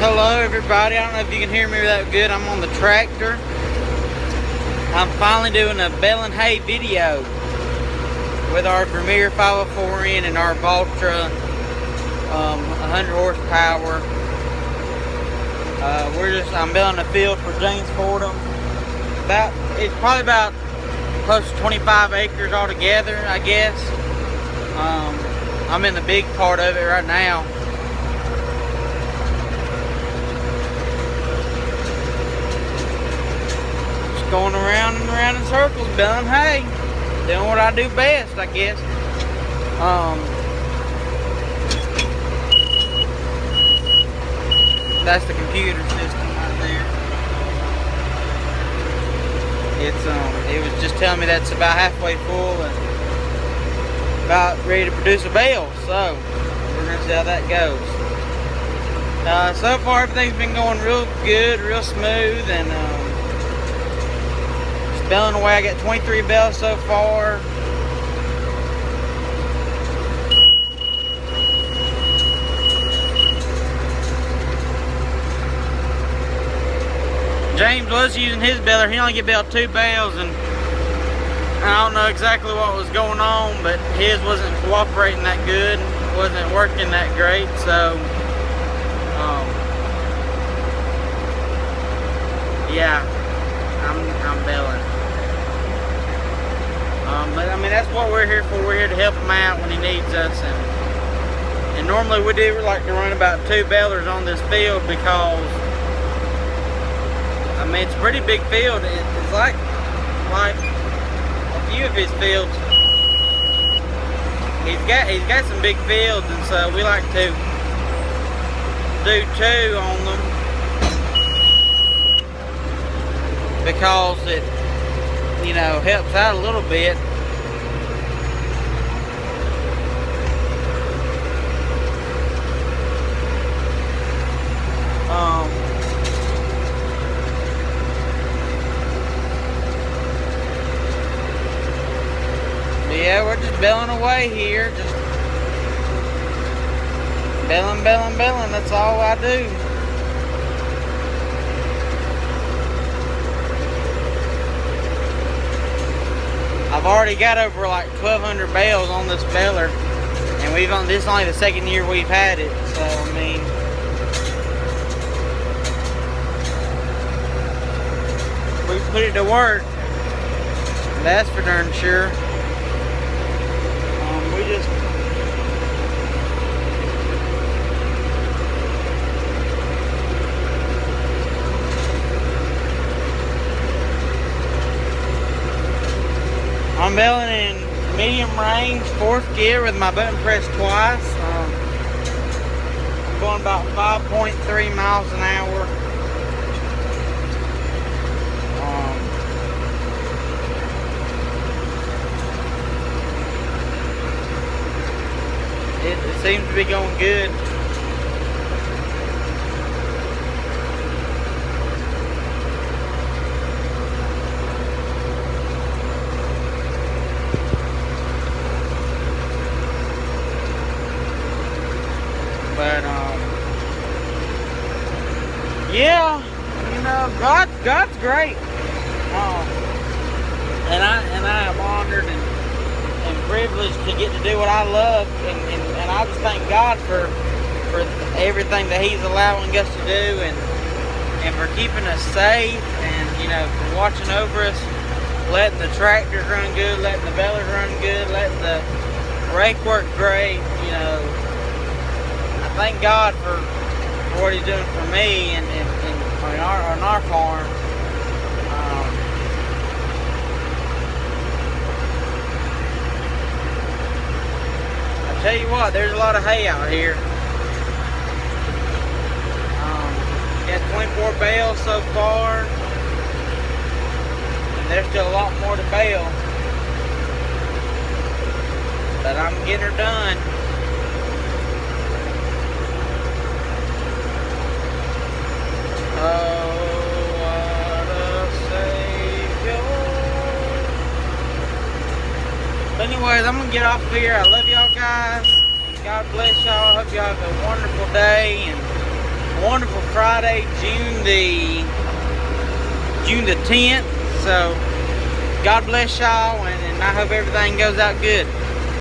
Hello everybody, I don't know if you can hear me that good. I'm on the tractor. I'm finally doing a baling hay video with our Vermeer 504N and our Valtra 100 horsepower. I'm baling a field for James Fordham. It's probably about close to 25 acres altogether, I guess. I'm in the big part of it right now. Going around and around in circles, baling hay, doing what I do best, I guess. That's the computer system right there. It was just telling me that's about halfway full and about ready to produce a bale. So we're gonna see how that goes. So far everything's been going real good, real smooth, and baling away. I got 23 bales so far. James was using his baler. He only get baled 2 bales, and I don't know exactly what was going on, but his wasn't cooperating that good, wasn't working that great. So yeah, I'm baling. But I mean, that's what we're here for. We're here to help him out when he needs us, and normally we do like to run about 2 balers on this field because I mean it's a pretty big field. It's like a few of his fields. He's got some big fields, and so we like to do 2 on them because it, you know, helps out a little bit. Yeah, we're just baling away here, just baling, that's all I do. I've already got over like 1,200 bales on this baler, and this is only the 2nd year we've had it, so I mean, we put it to work, that's for darn sure. I'm baling in medium range, 4th gear with my button pressed twice. I'm going about 5.3 miles an hour. It seems to be going good. But yeah, you know, God's great, and I am honored and privileged to get to do what I love, and I just thank God for everything that He's allowing us to do, and for keeping us safe, and you know, for watching over us, letting the tractors run good, letting the balers run good, letting the rake work great, you know. Thank God for what He's doing for me and on our farm. I tell you what, there's a lot of hay out here. Got 24 bales so far, and there's still a lot more to bale, but I'm getting her done. Oh, what a Savior. But anyways, I'm gonna get off here. I love y'all guys. God bless y'all. I hope y'all have a wonderful day and wonderful Friday, June the 10th. So God bless y'all, and I hope everything goes out good.